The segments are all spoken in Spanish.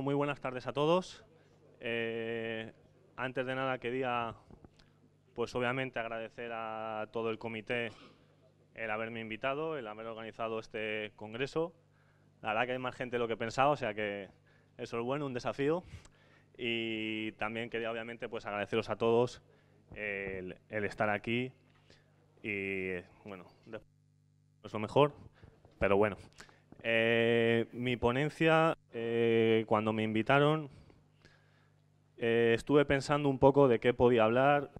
Bueno, muy buenas tardes a todos. Antes de nada quería, pues obviamente agradecer a todo el comité el haberme invitado, el haber organizado este congreso. La verdad que hay más gente de lo que pensaba, o sea que eso es bueno, un desafío. Y también quería obviamente pues agradeceros a todos el estar aquí y bueno, no es lo mejor, pero bueno. Mi ponencia, cuando me invitaron, estuve pensando un poco de qué podía hablar,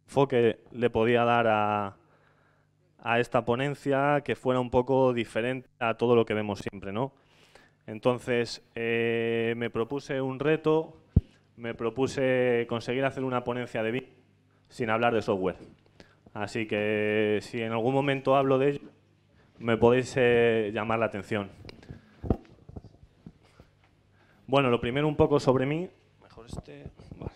enfoque le podía dar a esta ponencia que fuera un poco diferente a todo lo que vemos siempre, ¿no? Entonces, me propuse un reto, me propuse conseguir hacer una ponencia de BIM sin hablar de software. Así que si en algún momento hablo de ello, me podéis llamar la atención. Bueno, lo primero un poco sobre mí. Mejor este. Vale.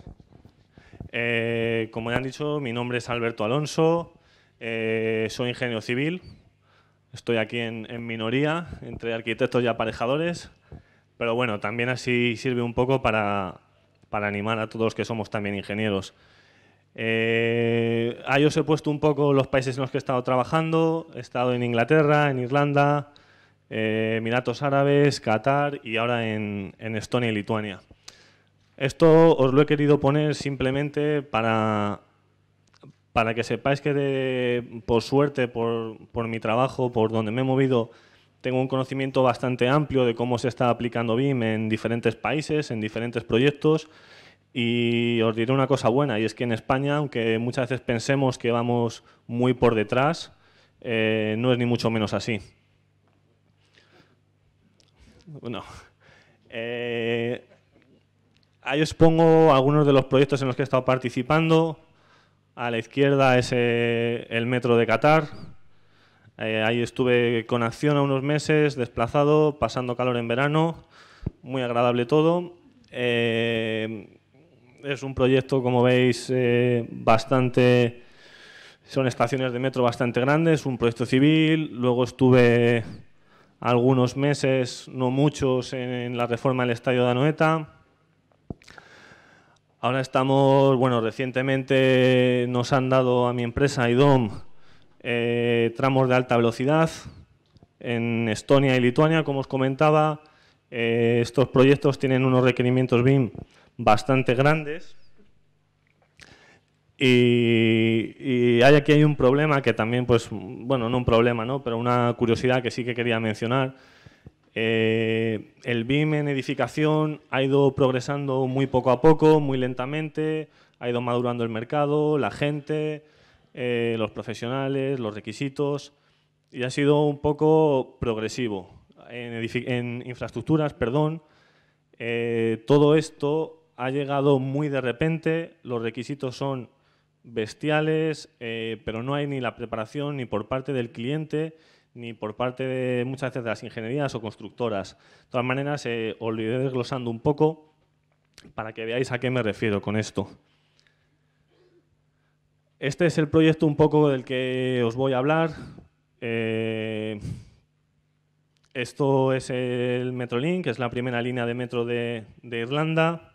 Como ya han dicho, mi nombre es Alberto Alonso, soy ingeniero civil, estoy aquí en minoría entre arquitectos y aparejadores, pero bueno, también así sirve un poco para animar a todos los que somos también ingenieros. Ahí os he puesto un poco los países en los que he estado trabajando. He estado en Inglaterra, en Irlanda, Emiratos Árabes, Qatar y ahora en Estonia y Lituania. Esto os lo he querido poner simplemente para que sepáis que por suerte, por mi trabajo, por donde me he movido, tengo un conocimiento bastante amplio de cómo se está aplicando BIM en diferentes países, en diferentes proyectos. Y os diré una cosa buena, y es que en España, aunque muchas veces pensemos que vamos muy por detrás, no es ni mucho menos así. Bueno, ahí os pongo algunos de los proyectos en los que he estado participando. A la izquierda es el metro de Qatar. Ahí estuve con acción a unos meses, desplazado, pasando calor en verano. Muy agradable todo. Es un proyecto, como veis, son estaciones de metro bastante grandes, un proyecto civil. Luego estuve algunos meses, no muchos, en la reforma del estadio de Anoeta. Ahora estamos, bueno, recientemente nos han dado a mi empresa, IDOM, tramos de alta velocidad en Estonia y Lituania, como os comentaba. Estos proyectos tienen unos requerimientos BIM bastante grandes y aquí hay un problema que también, pues, bueno, no un problema, ¿no? Pero una curiosidad que sí que quería mencionar. El BIM en edificación ha ido progresando muy poco a poco, muy lentamente, ha ido madurando el mercado, la gente, los profesionales, los requisitos, y ha sido un poco progresivo. En infraestructuras, perdón, todo esto ha llegado muy de repente, los requisitos son bestiales, pero no hay ni la preparación ni por parte del cliente ni por parte de muchas veces de las ingenierías o constructoras. De todas maneras, os lo iré desglosando un poco para que veáis a qué me refiero con esto. Este es el proyecto un poco del que os voy a hablar. Esto es el Metrolink, que es la primera línea de metro de Irlanda.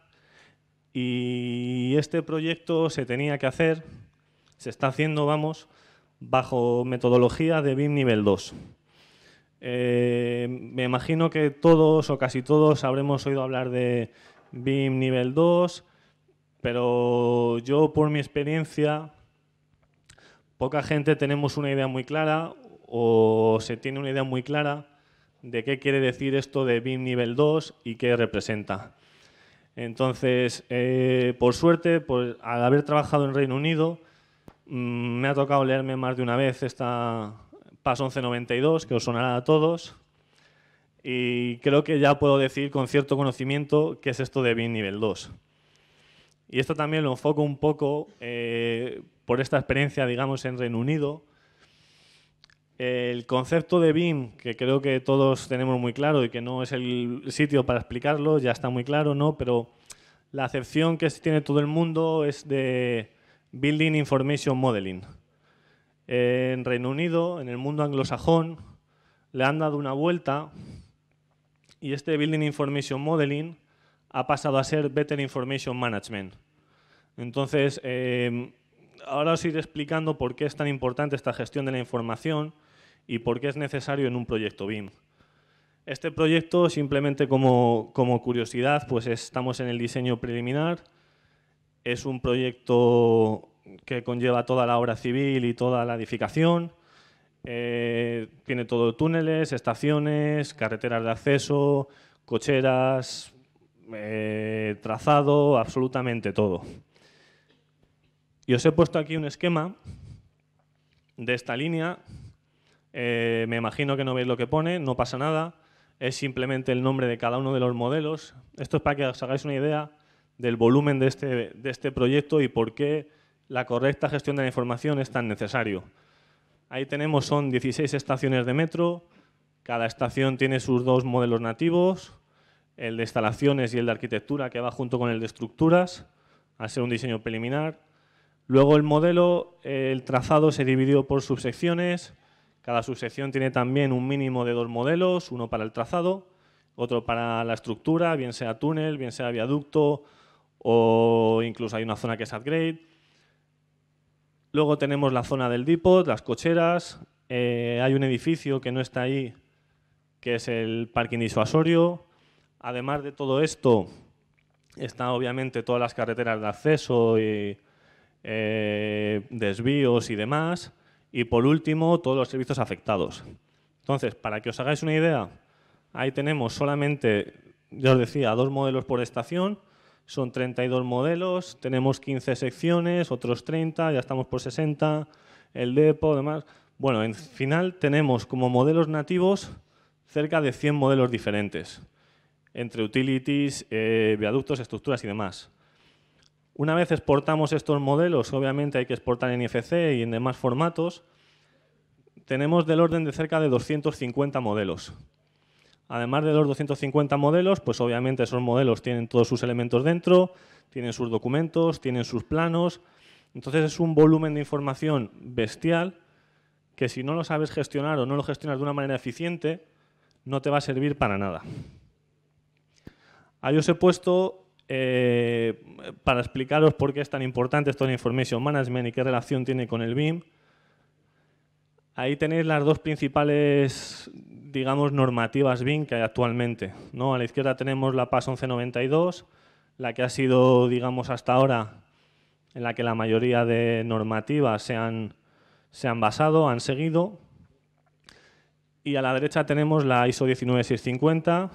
Y este proyecto se tenía que hacer, se está haciendo, vamos, bajo metodología de BIM nivel 2. Me imagino que todos o casi todos habremos oído hablar de BIM nivel 2, pero yo, por mi experiencia, poca gente tenemos una idea muy clara o se tiene una idea muy clara de qué quiere decir esto de BIM nivel 2 y qué representa. Entonces, por suerte, pues, al haber trabajado en Reino Unido, me ha tocado leerme más de una vez esta PAS 1192, que os sonará a todos, y creo que ya puedo decir con cierto conocimiento qué es esto de BIM nivel 2. Y esto también lo enfoco un poco por esta experiencia, digamos, en Reino Unido. El concepto de BIM, que creo que todos tenemos muy claro y que no es el sitio para explicarlo, ya está muy claro, ¿no? Pero la acepción que tiene todo el mundo es de Building Information Modeling. En Reino Unido, en el mundo anglosajón, le han dado una vuelta y este Building Information Modeling ha pasado a ser Better Information Management. Entonces, ahora os iré explicando por qué es tan importante esta gestión de la información y por qué es necesario en un proyecto BIM. Este proyecto, simplemente como curiosidad, pues estamos en el diseño preliminar. Es un proyecto que conlleva toda la obra civil y toda la edificación. Tiene todo: túneles, estaciones, carreteras de acceso, cocheras, trazado, absolutamente todo. Y os he puesto aquí un esquema de esta línea. Me imagino que no veis lo que pone, no pasa nada. Es simplemente el nombre de cada uno de los modelos. Esto es para que os hagáis una idea del volumen de este proyecto y por qué la correcta gestión de la información es tan necesario. Ahí tenemos, son 16 estaciones de metro. Cada estación tiene sus dos modelos nativos, el de instalaciones y el de arquitectura, que va junto con el de estructuras, al ser un diseño preliminar. Luego el modelo, el trazado se dividió por subsecciones. Cada subsección tiene también un mínimo de 2 modelos, uno para el trazado, otro para la estructura, bien sea túnel, bien sea viaducto, o incluso hay una zona que es upgrade. Luego tenemos la zona del depot, las cocheras. Hay un edificio que no está ahí, que es el parking disuasorio. Además de todo esto, están obviamente todas las carreteras de acceso y desvíos y demás. Y por último, todos los servicios afectados. Entonces, para que os hagáis una idea, ahí tenemos solamente, ya os decía, 2 modelos por estación. Son 32 modelos, tenemos 15 secciones, otros 30, ya estamos por 60, el depot, demás. Bueno, en final tenemos como modelos nativos cerca de 100 modelos diferentes, entre utilities, viaductos, estructuras y demás. Una vez exportamos estos modelos, obviamente hay que exportar en IFC y en demás formatos, tenemos del orden de cerca de 250 modelos. Además de los 250 modelos, pues obviamente esos modelos tienen todos sus elementos dentro, tienen sus documentos, tienen sus planos. Entonces es un volumen de información bestial que si no lo sabes gestionar o no lo gestionas de una manera eficiente, no te va a servir para nada. Ahí os he puesto, para explicaros por qué es tan importante esto de Information Management y qué relación tiene con el BIM. Ahí tenéis las dos principales, digamos, normativas BIM que hay actualmente, ¿no? A la izquierda tenemos la PAS 1192, la que ha sido, digamos, hasta ahora en la que la mayoría de normativas se han basado, han seguido. Y a la derecha tenemos la ISO 19650,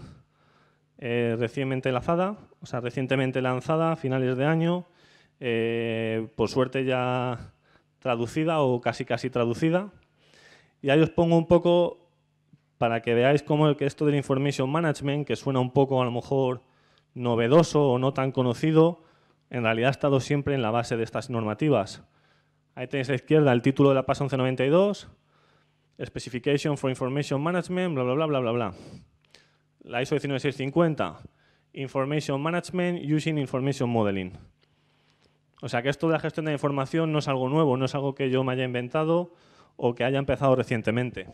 recientemente lanzada a finales de año, por suerte ya traducida o casi traducida. Y ahí os pongo un poco para que veáis cómo que esto del Information Management, que suena un poco a lo mejor novedoso o no tan conocido, en realidad ha estado siempre en la base de estas normativas. Ahí tenéis a la izquierda el título de la PAS 1192, Specification for Information Management, bla, bla, bla, bla, bla, bla. La ISO 19650, Information Management Using Information Modeling. O sea que esto de la gestión de la información no es algo nuevo, no es algo que yo me haya inventado o que haya empezado recientemente.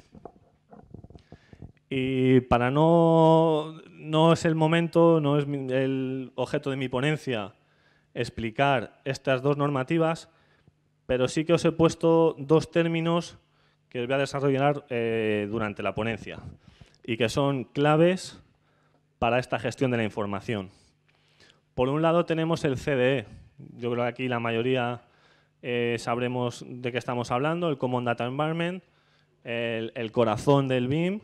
Y para no es el momento, no es el objeto de mi ponencia explicar estas dos normativas, pero sí que os he puesto dos términos que os voy a desarrollar durante la ponencia y que son claves para esta gestión de la información. Por un lado tenemos el CDE. Yo creo que aquí la mayoría sabremos de qué estamos hablando, el Common Data Environment, el corazón del BIM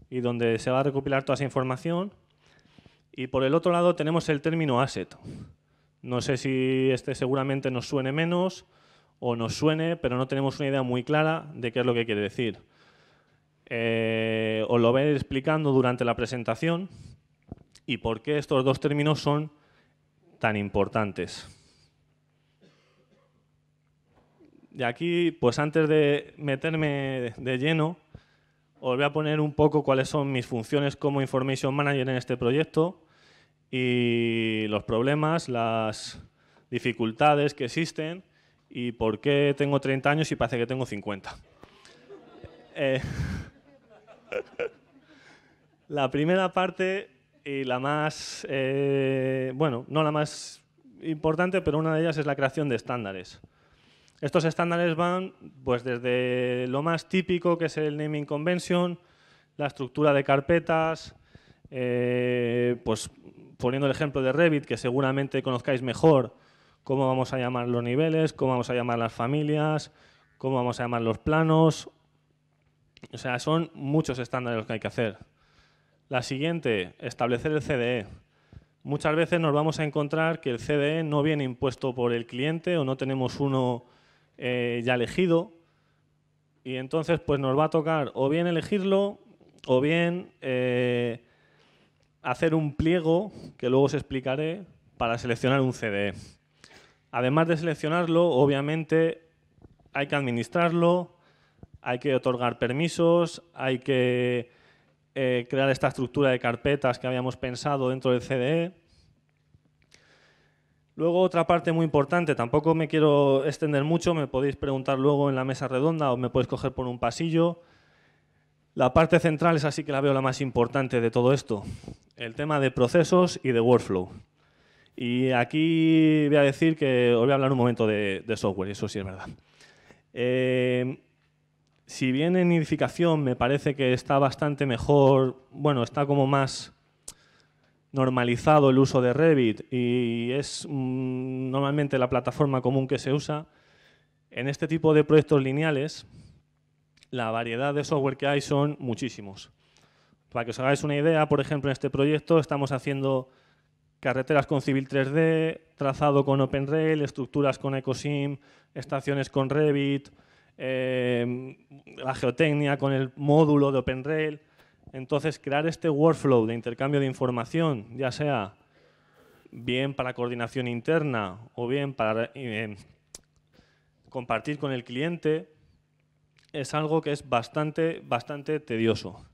y donde se va a recopilar toda esa información. Y por el otro lado tenemos el término asset. No sé si este seguramente nos suene menos o nos suene, pero no tenemos una idea muy clara de qué es lo que quiere decir. Os lo voy a ir explicando durante la presentación y por qué estos dos términos son tan importantes. Y aquí, pues antes de meterme de lleno, os voy a poner un poco cuáles son mis funciones como Information Manager en este proyecto y los problemas, las dificultades que existen y por qué tengo 30 años y parece que tengo 50. La primera parte y la más, bueno, no la más importante, pero una de ellas es la creación de estándares. Estos estándares van pues, desde lo más típico, que es el naming convention, la estructura de carpetas, pues poniendo el ejemplo de Revit, que seguramente conozcáis mejor, cómo vamos a llamar los niveles, cómo vamos a llamar las familias, cómo vamos a llamar los planos. O sea, son muchos estándares los que hay que hacer. La siguiente, establecer el CDE. Muchas veces nos vamos a encontrar que el CDE no viene impuesto por el cliente o no tenemos uno ya elegido, y entonces pues nos va a tocar o bien elegirlo o bien hacer un pliego, que luego os explicaré, para seleccionar un CDE. Además de seleccionarlo, obviamente hay que administrarlo, hay que otorgar permisos, hay que crear esta estructura de carpetas que habíamos pensado dentro del CDE. Luego, otra parte muy importante, tampoco me quiero extender mucho, me podéis preguntar luego en la mesa redonda o me podéis coger por un pasillo. La parte central es así que la veo la más importante de todo esto, el tema de procesos y de workflow. Y aquí voy a decir que os voy a hablar un momento de software, y eso sí es verdad. Si bien en nidificación me parece que está bastante mejor, bueno, está como más normalizado el uso de Revit y es normalmente la plataforma común que se usa, en este tipo de proyectos lineales la variedad de software que hay son muchísimos. Para que os hagáis una idea, por ejemplo, en este proyecto estamos haciendo carreteras con Civil 3D, trazado con OpenRail, estructuras con EcoSim, estaciones con Revit, la geotecnia con el módulo de OpenRail. Entonces, crear este workflow de intercambio de información, ya sea bien para coordinación interna o bien para compartir con el cliente, es algo que es bastante tedioso.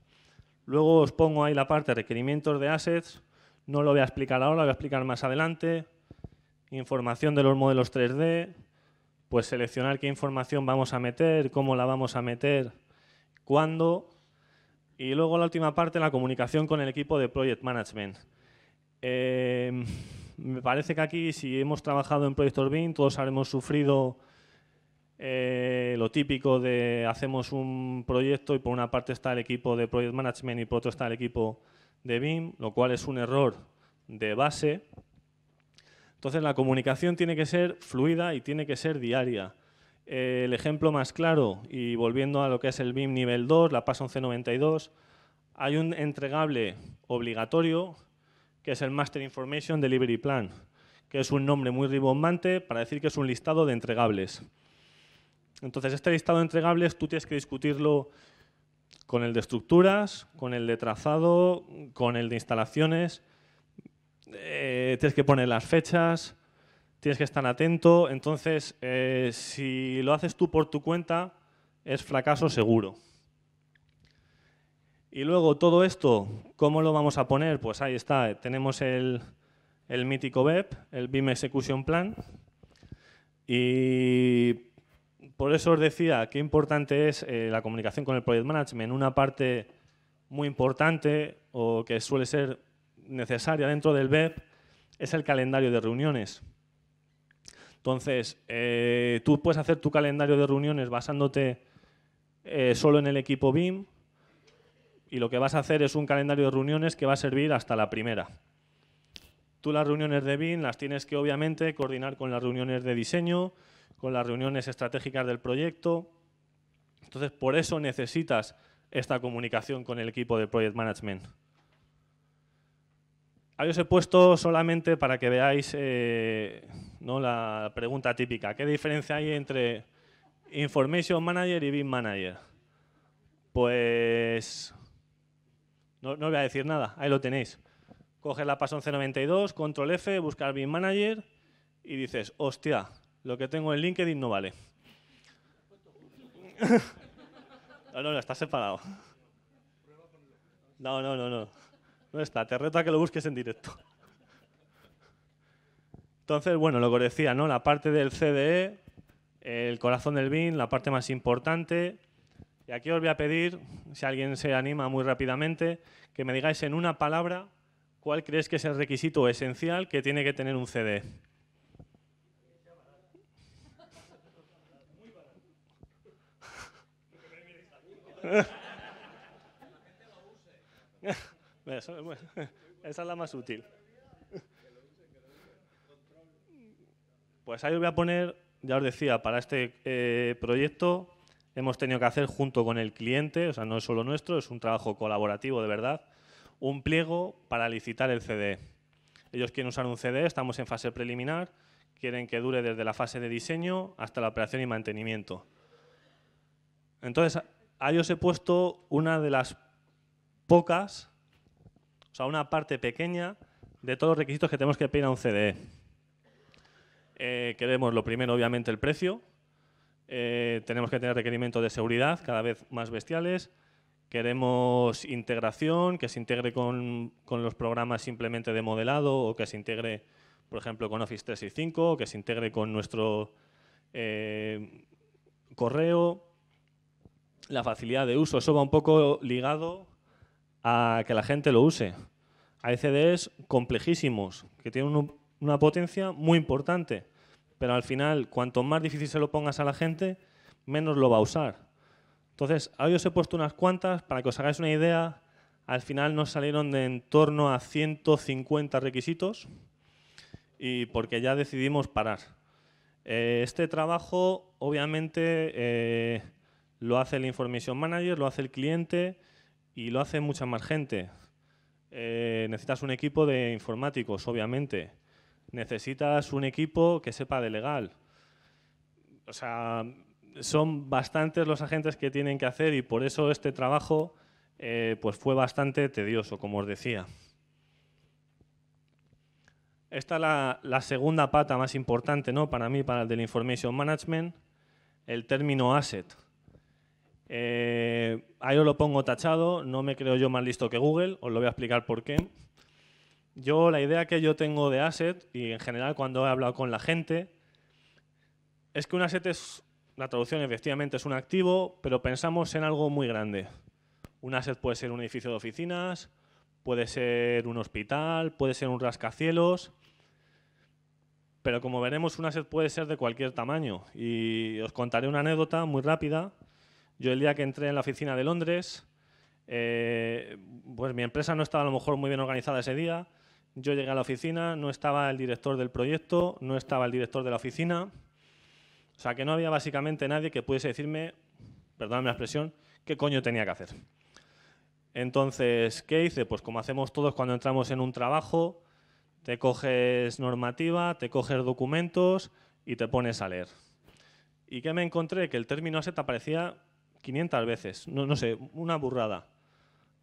Luego os pongo ahí la parte de requerimientos de assets. No lo voy a explicar ahora, lo voy a explicar más adelante. Información de los modelos 3D, pues seleccionar qué información vamos a meter, cómo la vamos a meter, cuándo. Y luego la última parte, la comunicación con el equipo de Project Management. Me parece que aquí, si hemos trabajado en proyectos BIM, todos habremos sufrido lo típico de hacemos un proyecto y por una parte está el equipo de Project Management y por otro está el equipo de BIM, lo cual es un error de base. Entonces la comunicación tiene que ser fluida y tiene que ser diaria. El ejemplo más claro, y volviendo a lo que es el BIM nivel 2, la PAS 1192, hay un entregable obligatorio que es el Master Information Delivery Plan, que es un nombre muy rimbombante para decir que es un listado de entregables. Entonces, este listado de entregables tú tienes que discutirlo con el de estructuras, con el de trazado, con el de instalaciones. Tienes que poner las fechas, tienes que estar atento. Entonces, si lo haces tú por tu cuenta, es fracaso seguro. Y luego todo esto, ¿cómo lo vamos a poner? Pues ahí está, tenemos el mítico BEP, el BIM Execution Plan. Y por eso os decía qué importante es la comunicación con el Project Management. Una parte muy importante o que suele ser necesaria dentro del BEP es el calendario de reuniones. Entonces, tú puedes hacer tu calendario de reuniones basándote solo en el equipo BIM y lo que vas a hacer es un calendario de reuniones que va a servir hasta la primera. Tú las reuniones de BIM las tienes que obviamente coordinar con las reuniones de diseño, con las reuniones estratégicas del proyecto. Entonces, por eso necesitas esta comunicación con el equipo de Project Management. Ahí os he puesto solamente para que veáis ¿no? la pregunta típica. ¿Qué diferencia hay entre Information Manager y BIM Manager? Pues no os voy a decir nada, ahí lo tenéis. Coges la PAS 1192, Control F, buscar BIM Manager y dices, hostia, lo que tengo en LinkedIn no vale. No, está separado. No. No está, te reto a que lo busques en directo. Entonces, bueno, lo que os decía, ¿no? La parte del CDE, el corazón del BIM, la parte más importante, Y aquí os voy a pedir, si alguien se anima muy rápidamente, que me digáis en una palabra cuál creéis que es el requisito esencial que tiene que tener un CD. Esa es la más útil. Pues ahí os voy a poner, ya os decía, para este proyecto hemos tenido que hacer junto con el cliente, o sea, no es solo nuestro, es un trabajo colaborativo de verdad, un pliego para licitar el CD. Ellos quieren usar un CD, estamos en fase preliminar, quieren que dure desde la fase de diseño hasta la operación y mantenimiento. Entonces, ahí os he puesto una de las pocas, o sea, una parte pequeña de todos los requisitos que tenemos que pedir a un CDE. Queremos, lo primero, obviamente, el precio. Tenemos que tener requerimientos de seguridad cada vez más bestiales. Queremos integración, que se integre con los programas simplemente de modelado o que se integre, por ejemplo, con Office 365 o que se integre con nuestro correo. La facilidad de uso, eso va un poco ligado a que la gente lo use. Hay CDs complejísimos que tienen una potencia muy importante, pero al final, cuanto más difícil se lo pongas a la gente, menos lo va a usar. Entonces, hoy os he puesto unas cuantas para que os hagáis una idea. Al final nos salieron de en torno a 150 requisitos y porque ya decidimos parar. Este trabajo, obviamente, lo hace el Information Manager, lo hace el cliente y lo hace mucha más gente. Necesitas un equipo de informáticos, obviamente. Necesitas un equipo que sepa de legal. O sea, son bastantes los agentes que tienen que hacer y por eso este trabajo pues fue bastante tedioso, como os decía. Esta es la segunda pata más importante, ¿no? Para mí, para el del Information Management, el término asset. Ahí os lo pongo tachado, no me creo yo más listo que Google, os lo voy a explicar por qué. La idea que yo tengo de asset, y en general cuando he hablado con la gente, es que un asset es, la traducción efectivamente es un activo, pero pensamos en algo muy grande. Un asset puede ser un edificio de oficinas, puede ser un hospital, puede ser un rascacielos, pero como veremos un asset puede ser de cualquier tamaño. Y os contaré una anécdota muy rápida. Yo el día que entré en la oficina de Londres, pues mi empresa no estaba a lo mejor muy bien organizada ese día. Yo llegué a la oficina, no estaba el director del proyecto, no estaba el director de la oficina. O sea, que no había básicamente nadie que pudiese decirme, perdóname la expresión, qué coño tenía que hacer. Entonces, ¿qué hice? Pues como hacemos todos cuando entramos en un trabajo, te coges normativa, te coges documentos y te pones a leer. ¿Y qué me encontré? Que el término asset aparecía 500 veces, no sé, una burrada.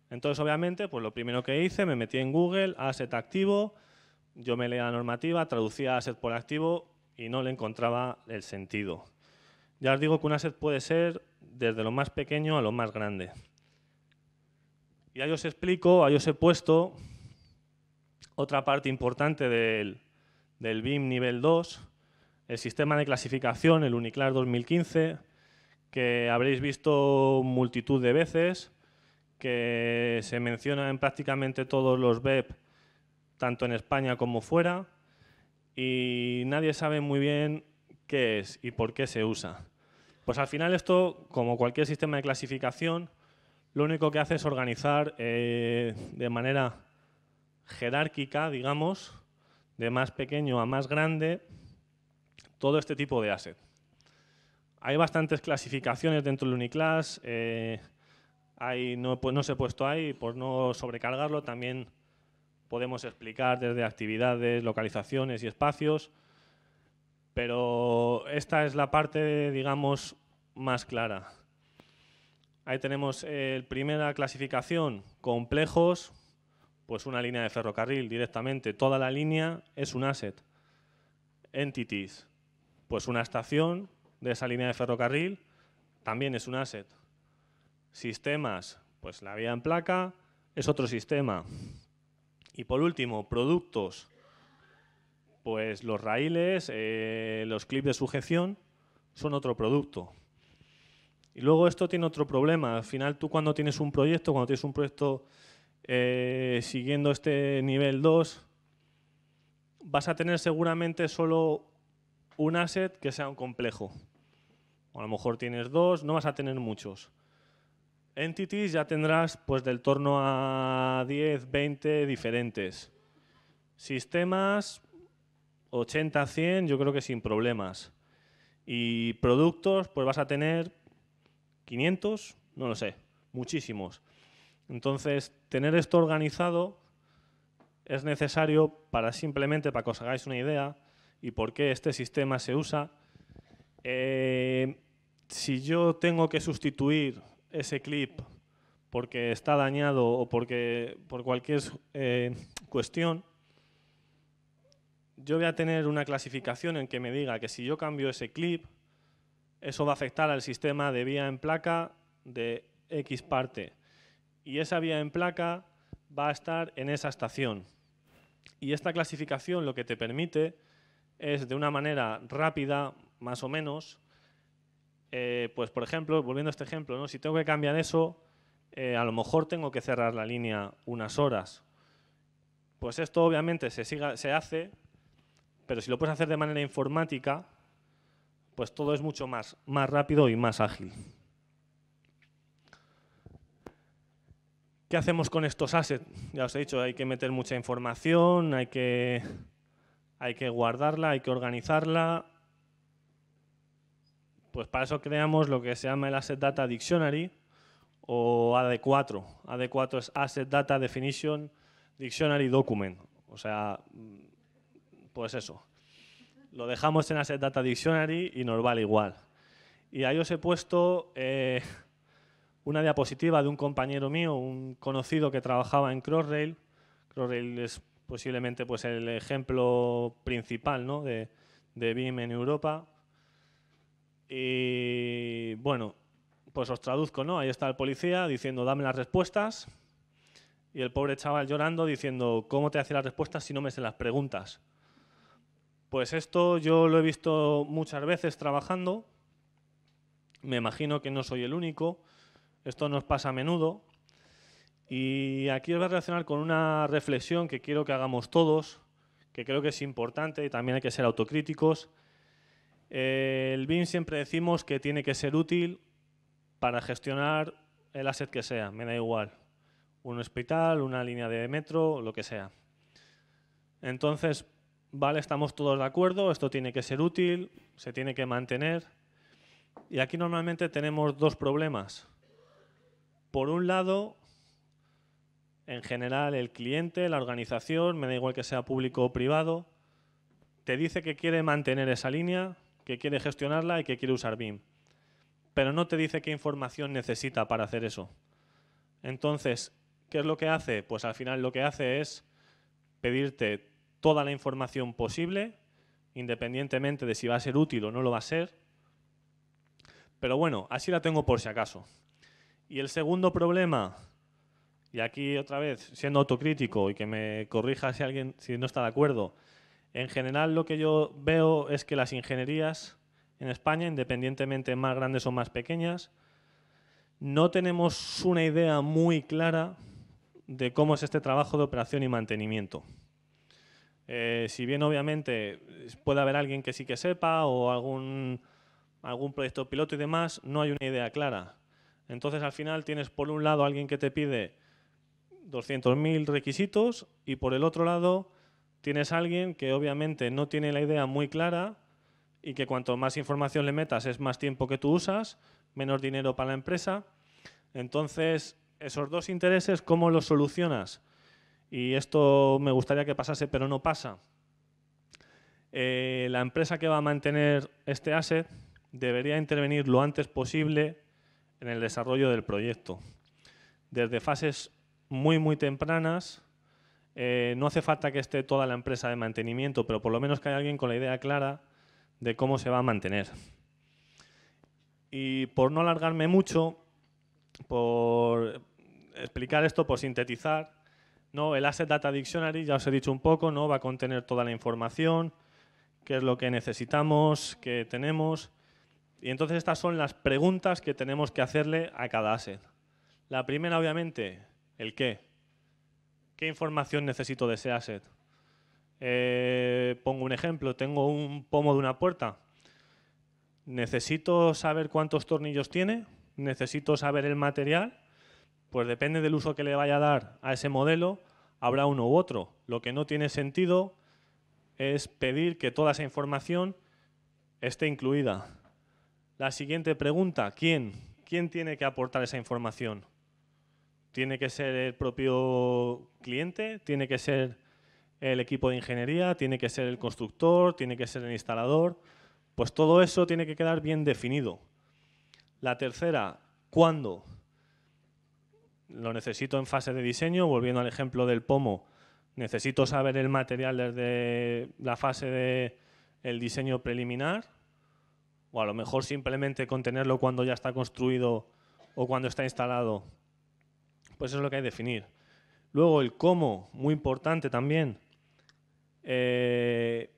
Entonces, obviamente, pues lo primero que hice, me metí en Google, asset activo, yo me leía la normativa, traducía asset por activo y no le encontraba el sentido. Ya os digo que un asset puede ser desde lo más pequeño a lo más grande. Y ahí os explico, ahí os he puesto otra parte importante del BIM nivel 2, el sistema de clasificación, el UNICLAS 2015, que habréis visto multitud de veces, que se menciona en prácticamente todos los BEP, tanto en España como fuera, y nadie sabe muy bien qué es y por qué se usa. Pues al final esto, como cualquier sistema de clasificación, lo único que hace es organizar de manera jerárquica, digamos, de más pequeño a más grande, todo este tipo de asset. Hay bastantes clasificaciones dentro del UNICLAS, no se he puesto ahí por no sobrecargarlo, también podemos explicar desde actividades, localizaciones y espacios, pero esta es la parte, digamos, más clara. Ahí tenemos primera clasificación, complejos, pues una línea de ferrocarril directamente, toda la línea es un asset. Entities, pues una estación de esa línea de ferrocarril también es un asset. Sistemas, pues la vía en placa es otro sistema. Y por último, productos, pues los raíles, los clips de sujeción son otro producto. Y luego esto tiene otro problema. Al final tú cuando tienes un proyecto, siguiendo este nivel 2, vas a tener seguramente solo un asset que sea un complejo. O a lo mejor tienes 2, no vas a tener muchos. Entities ya tendrás pues del torno a 10, 20 diferentes. Sistemas, 80, 100, yo creo que sin problemas. Y productos, pues vas a tener 500, no lo sé, muchísimos. Entonces, tener esto organizado es necesario simplemente para que os hagáis una idea y por qué este sistema se usa. Si yo tengo que sustituir ese clip porque está dañado o por cualquier cuestión, yo voy a tener una clasificación en que me diga que si yo cambio ese clip, eso va a afectar al sistema de vía en placa de X parte. Y esa vía en placa va a estar en esa estación. Y esta clasificación lo que te permite es, de una manera rápida, más o menos, pues por ejemplo, volviendo a este ejemplo, ¿no? Si tengo que cambiar eso, a lo mejor tengo que cerrar la línea unas horas. Pues esto obviamente se hace, pero si lo puedes hacer de manera informática, pues todo es mucho más rápido y más ágil. ¿Qué hacemos con estos assets? Ya os he dicho, hay que meter mucha información, hay que guardarla, hay que organizarla. Pues para eso creamos lo que se llama el Asset Data Dictionary o AD4. AD4 es Asset Data Definition Dictionary Document. O sea, pues eso. Lo dejamos en Asset Data Dictionary y nos vale igual. Y ahí os he puesto una diapositiva de un compañero mío, un conocido que trabajaba en Crossrail. Crossrail es posiblemente pues, el ejemplo principal, ¿no? de BIM en Europa. Y bueno, pues os traduzco, ¿no? Ahí está el policía diciendo, dame las respuestas. Y el pobre chaval llorando diciendo, ¿cómo te hace las respuestas si no me sé las preguntas? Pues esto yo lo he visto muchas veces trabajando. Me imagino que no soy el único. Esto nos pasa a menudo. Y aquí os voy a relacionar con una reflexión que quiero que hagamos todos, que creo que es importante y también hay que ser autocríticos. El BIM siempre decimos que tiene que ser útil para gestionar el asset que sea, me da igual. Un hospital, una línea de metro, lo que sea. Entonces, vale, estamos todos de acuerdo, esto tiene que ser útil, se tiene que mantener. Y aquí normalmente tenemos dos problemas. Por un lado, en general, el cliente, la organización, me da igual que sea público o privado, te dice que quiere mantener esa línea, que quiere gestionarla y que quiere usar BIM. Pero no te dice qué información necesita para hacer eso. Entonces, ¿qué es lo que hace? Pues al final lo que hace es pedirte toda la información posible, independientemente de si va a ser útil o no lo va a ser. Pero bueno, así la tengo por si acaso. Y el segundo problema, y aquí otra vez siendo autocrítico y que me corrija si no está de acuerdo, en general lo que yo veo es que las ingenierías en España, independientemente más grandes o más pequeñas, no tenemos una idea muy clara de cómo es este trabajo de operación y mantenimiento. Si bien obviamente puede haber alguien que sí que sepa o algún proyecto piloto y demás, no hay una idea clara. Entonces al final tienes por un lado alguien que te pide 200.000 requisitos y por el otro lado tienes alguien que obviamente no tiene la idea muy clara y que cuanto más información le metas es más tiempo que tú usas, menos dinero para la empresa. Entonces, esos dos intereses, ¿cómo los solucionas? Y esto me gustaría que pasase, pero no pasa. La empresa que va a mantener este asset debería intervenir lo antes posible en el desarrollo del proyecto. Desde fases muy tempranas, no hace falta que esté toda la empresa de mantenimiento, pero por lo menos que haya alguien con la idea clara de cómo se va a mantener. Y por no alargarme mucho, por explicar esto, por sintetizar, ¿no? El Asset Data Dictionary, ya os he dicho un poco, ¿no? Va a contener toda la información, qué es lo que necesitamos, qué tenemos. Y entonces estas son las preguntas que tenemos que hacerle a cada asset. La primera, obviamente, el qué. ¿Qué información necesito de ese asset? Pongo un ejemplo, tengo un pomo de una puerta. ¿Necesito saber cuántos tornillos tiene? ¿Necesito saber el material? Pues depende del uso que le vaya a dar a ese modelo, habrá uno u otro. Lo que no tiene sentido es pedir que toda esa información esté incluida. La siguiente pregunta, ¿quién? ¿Quién tiene que aportar esa información? ¿Tiene que ser el propio cliente? ¿Tiene que ser el equipo de ingeniería? ¿Tiene que ser el constructor? ¿Tiene que ser el instalador? Pues todo eso tiene que quedar bien definido. La tercera, ¿cuándo? Lo necesito en fase de diseño, volviendo al ejemplo del pomo. Necesito saber el material desde la fase del diseño preliminar, o a lo mejor simplemente contenerlo cuando ya está construido o cuando está instalado. Pues eso es lo que hay que definir. Luego el cómo, muy importante también. ¿Qué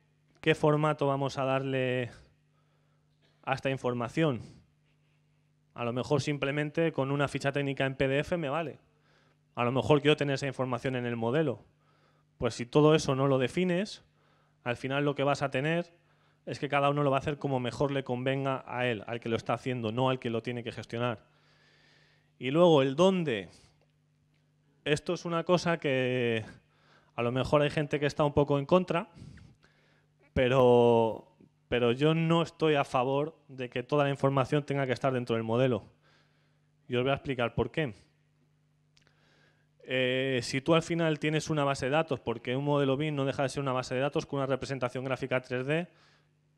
formato vamos a darle a esta información? A lo mejor simplemente con una ficha técnica en PDF me vale. A lo mejor quiero tener esa información en el modelo. Pues si todo eso no lo defines, al final lo que vas a tener es que cada uno lo va a hacer como mejor le convenga a él, al que lo está haciendo, no al que lo tiene que gestionar. Y luego el dónde. Esto es una cosa que a lo mejor hay gente que está un poco en contra, pero yo no estoy a favor de que toda la información tenga que estar dentro del modelo. Y os voy a explicar por qué. Si tú al final tienes una base de datos, porque un modelo BIM no deja de ser una base de datos con una representación gráfica 3D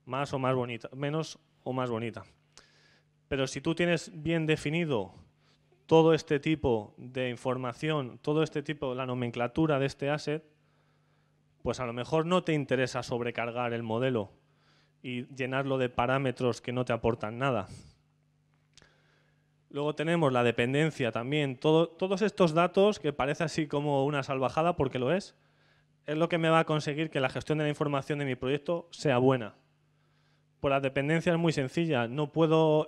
más o más bonita, menos o más bonita. Pero si tú tienes bien definido todo este tipo de información, todo este tipo, la nomenclatura de este asset, pues a lo mejor no te interesa sobrecargar el modelo y llenarlo de parámetros que no te aportan nada. Luego tenemos la dependencia también. Todos estos datos, que parece así como una salvajada, porque lo es lo que me va a conseguir que la gestión de la información de mi proyecto sea buena. Pues la dependencia es muy sencilla. No puedo,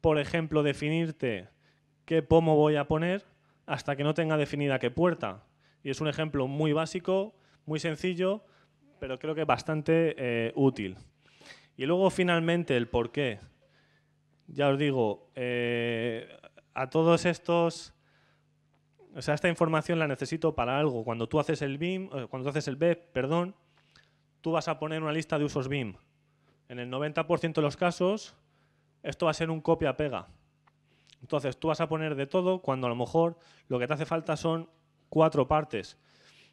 por ejemplo, definirte qué pomo voy a poner hasta que no tenga definida qué puerta. Y es un ejemplo muy básico, muy sencillo, pero creo que bastante útil. Y luego, finalmente, el por qué. Ya os digo, a todos estos, o sea, esta información la necesito para algo. Cuando tú haces el BIM, cuando tú haces el BEP, perdón, tú vas a poner una lista de usos BIM. En el 90% de los casos, esto va a ser un copia-pega. Entonces, tú vas a poner de todo cuando a lo mejor lo que te hace falta son 4 partes.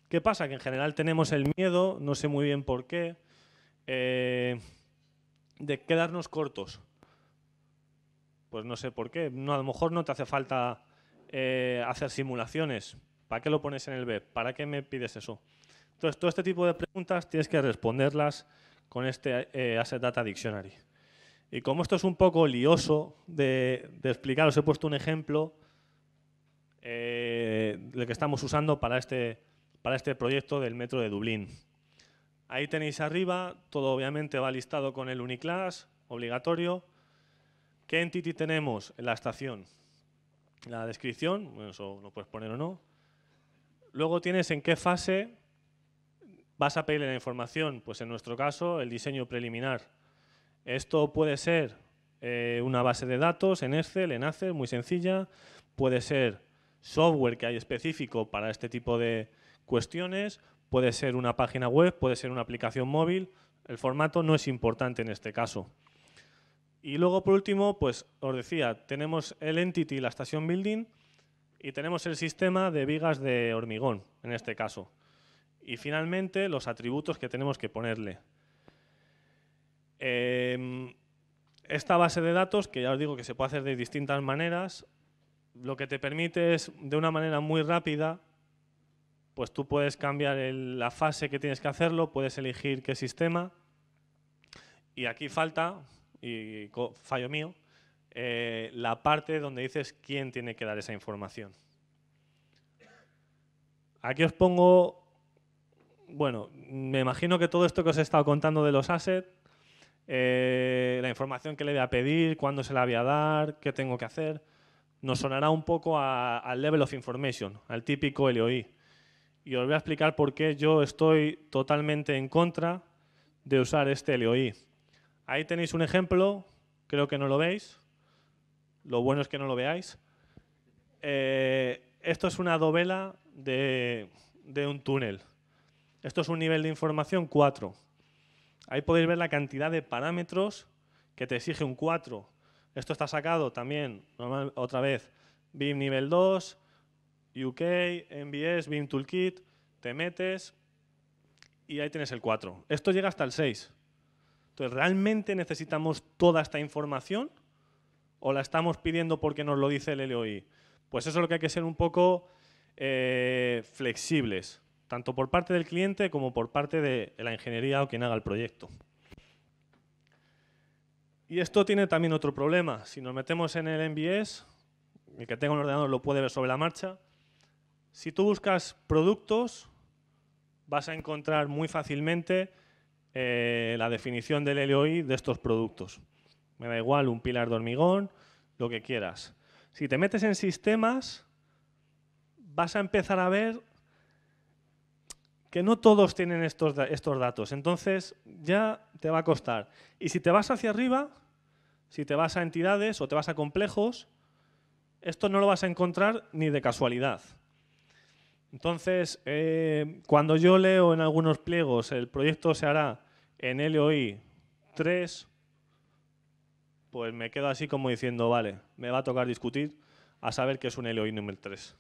¿Qué pasa? Que en general tenemos el miedo, no sé muy bien por qué, de quedarnos cortos. Pues no sé por qué. No, a lo mejor no te hace falta hacer simulaciones. ¿Para qué lo pones en el web? ¿Para qué me pides eso? Entonces, todo este tipo de preguntas tienes que responderlas con este Asset Data Dictionary. Y como esto es un poco lioso de explicar, os he puesto un ejemplo del que estamos usando para este proyecto del Metro de Dublín. Ahí tenéis arriba, todo obviamente va listado con el Uniclass, obligatorio. ¿Qué entity tenemos en la estación? La descripción, bueno, eso lo puedes poner o no. Luego tienes en qué fase vas a pedirle la información. Pues en nuestro caso, el diseño preliminar. Esto puede ser una base de datos en Excel, en Access, muy sencilla. Puede ser software que hay específico para este tipo de cuestiones. Puede ser una página web, puede ser una aplicación móvil. El formato no es importante en este caso. Y luego, por último, pues os decía, tenemos el entity, la estación building, y tenemos el sistema de vigas de hormigón, en este caso. Y finalmente, los atributos que tenemos que ponerle. Esta base de datos, que ya os digo que se puede hacer de distintas maneras, lo que te permite es, de una manera muy rápida, pues tú puedes cambiar la fase que tienes que hacerlo, puedes elegir qué sistema, y aquí falta, y fallo mío, la parte donde dices quién tiene que dar esa información. Aquí os pongo, bueno, me imagino que todo esto que os he estado contando de los assets la información que le voy a pedir, cuándo se la voy a dar, qué tengo que hacer. Nos sonará un poco al level of information, al típico LOI. Y os voy a explicar por qué yo estoy totalmente en contra de usar este LOI. Ahí tenéis un ejemplo, creo que no lo veis. Lo bueno es que no lo veáis. Esto es una dovela de un túnel. Esto es un nivel de información 4. Ahí podéis ver la cantidad de parámetros que te exige un 4. Esto está sacado también, otra vez, BIM nivel 2, UK, MBS, BIM Toolkit, te metes y ahí tienes el 4. Esto llega hasta el 6. Entonces, ¿realmente necesitamos toda esta información o la estamos pidiendo porque nos lo dice el LOI? Pues eso es lo que hay que ser un poco flexibles, tanto por parte del cliente como por parte de la ingeniería o quien haga el proyecto. Y esto tiene también otro problema. Si nos metemos en el MBS, el que tenga un ordenador lo puede ver sobre la marcha. Si tú buscas productos, vas a encontrar muy fácilmente la definición del LOI de estos productos. Me da igual, un pilar de hormigón, lo que quieras. Si te metes en sistemas, vas a empezar a ver que no todos tienen estos datos. Entonces, ya te va a costar. Y si te vas hacia arriba, si te vas a entidades o te vas a complejos, esto no lo vas a encontrar ni de casualidad. Entonces, cuando yo leo en algunos pliegos el proyecto se hará en LOI 3, pues me quedo así como diciendo, vale, me va a tocar discutir a saber qué es un LOI número 3.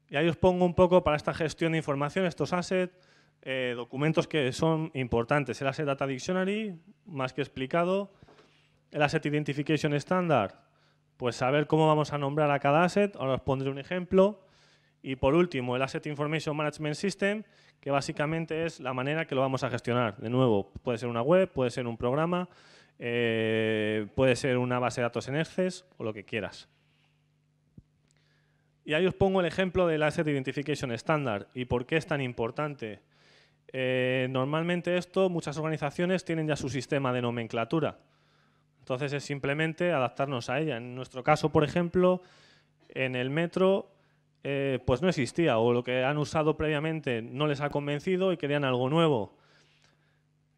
Y ahí os pongo un poco para esta gestión de información, estos assets, documentos que son importantes. El Asset Data Dictionary, más que explicado. El Asset Identification Standard, pues saber cómo vamos a nombrar a cada asset. Ahora os pondré un ejemplo. Y por último, el Asset Information Management System, que básicamente es la manera que lo vamos a gestionar. De nuevo, puede ser una web, puede ser un programa, puede ser una base de datos en Access o lo que quieras. Y ahí os pongo el ejemplo del Asset Identification Standard y por qué es tan importante. Normalmente muchas organizaciones tienen ya su sistema de nomenclatura. Entonces es simplemente adaptarnos a ella. En nuestro caso, por ejemplo, en el metro pues no existía o lo que han usado previamente no les ha convencido y querían algo nuevo.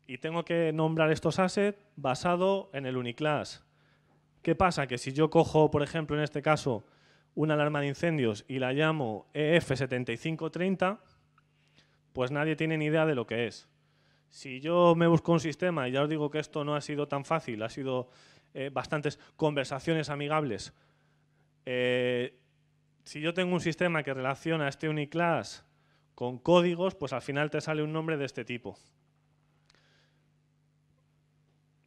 Y tengo que nombrar estos assets basado en el Uniclass. ¿Qué pasa? Que si yo cojo, por ejemplo, en este caso, una alarma de incendios y la llamo EF7530, pues nadie tiene ni idea de lo que es. Si yo me busco un sistema, y ya os digo que esto no ha sido tan fácil, ha sido bastantes conversaciones amigables. Si yo tengo un sistema que relaciona este Uniclass con códigos, pues al final te sale un nombre de este tipo.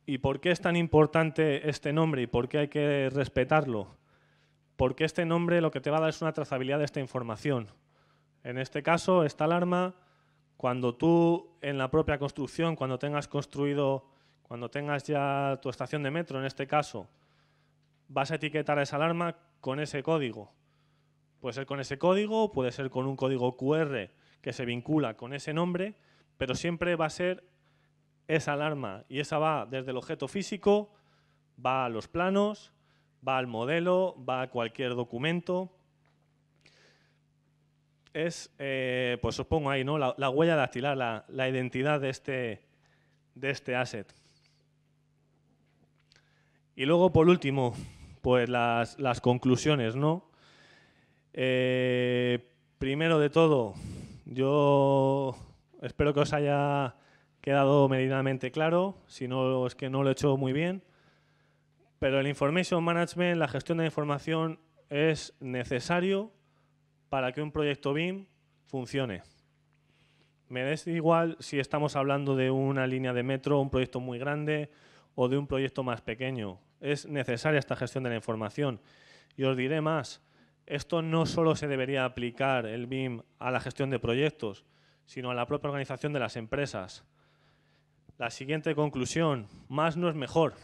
¿Y por qué es tan importante este nombre y por qué hay que respetarlo? Porque este nombre lo que te va a dar es una trazabilidad de esta información. En este caso, esta alarma, cuando tú en la propia construcción, cuando tengas ya tu estación de metro, en este caso, vas a etiquetar a esa alarma con ese código. Puede ser con ese código, puede ser con un código QR que se vincula con ese nombre, pero siempre va a ser esa alarma y esa va desde el objeto físico, va a los planos, va al modelo, va a cualquier documento. Es, pues os pongo ahí, ¿no? La huella dactilar, la identidad de este asset. Y luego, por último, pues las conclusiones, ¿no? Primero de todo, yo espero que os haya quedado medianamente claro, si no es que no lo he hecho muy bien, pero el Information Management, la gestión de la información, es necesario para que un proyecto BIM funcione. Me da igual si estamos hablando de una línea de metro, un proyecto muy grande o de un proyecto más pequeño. Es necesaria esta gestión de la información. Y os diré más, esto no solo se debería aplicar el BIM a la gestión de proyectos, sino a la propia organización de las empresas. La siguiente conclusión, más no es mejor.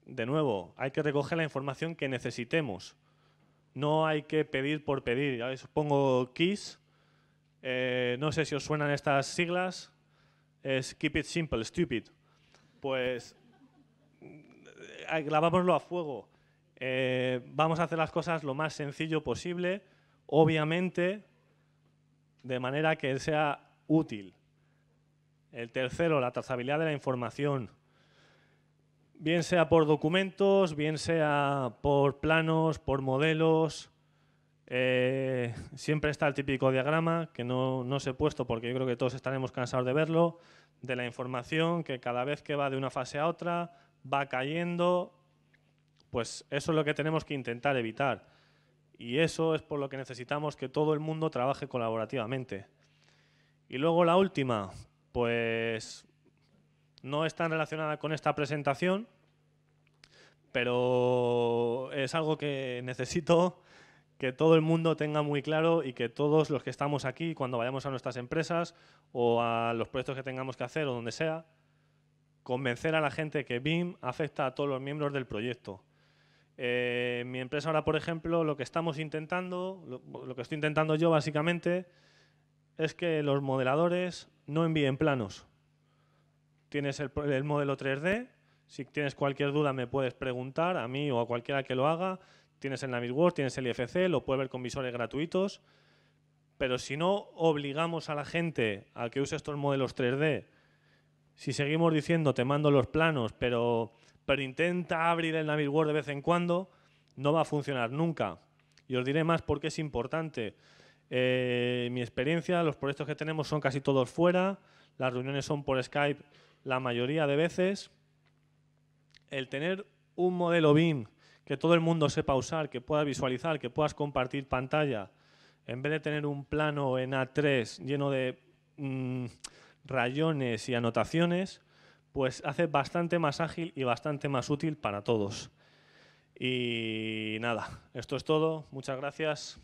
De nuevo, hay que recoger la información que necesitemos. No hay que pedir por pedir. Ya os pongo keys. No sé si os suenan estas siglas. Es Keep It Simple, Stupid. Pues clavámoslo a fuego. Vamos a hacer las cosas lo más sencillo posible, obviamente, de manera que sea útil. El tercero, la trazabilidad de la información. Bien sea por documentos, bien sea por planos, por modelos. Siempre está el típico diagrama, que no os he puesto porque yo creo que todos estaremos cansados de verlo, de la información que cada vez que va de una fase a otra va cayendo. Pues eso es lo que tenemos que intentar evitar. Y eso es por lo que necesitamos que todo el mundo trabaje colaborativamente. Y luego la última, pues no está relacionada con esta presentación, pero es algo que necesito que todo el mundo tenga muy claro y que todos los que estamos aquí, cuando vayamos a nuestras empresas o a los proyectos que tengamos que hacer o donde sea, convencer a la gente que BIM afecta a todos los miembros del proyecto. Mi empresa ahora, por ejemplo, lo que estamos intentando, lo que estoy intentando yo básicamente, es que los modeladores no envíen planos. Tienes el modelo 3D, si tienes cualquier duda me puedes preguntar a mí o a cualquiera que lo haga. Tienes el Navisworks, tienes el IFC, lo puedes ver con visores gratuitos. Pero si no obligamos a la gente a que use estos modelos 3D, si seguimos diciendo te mando los planos, pero intenta abrir el Navisworks de vez en cuando, no va a funcionar nunca. Y os diré más porque es importante. Mi experiencia, los proyectos que tenemos son casi todos fuera, las reuniones son por Skype la mayoría de veces. El tener un modelo BIM que todo el mundo sepa usar, que puedas visualizar, que puedas compartir pantalla, en vez de tener un plano en A3 lleno de rayones y anotaciones, pues hace bastante más ágil y bastante más útil para todos. Y nada, esto es todo. Muchas gracias.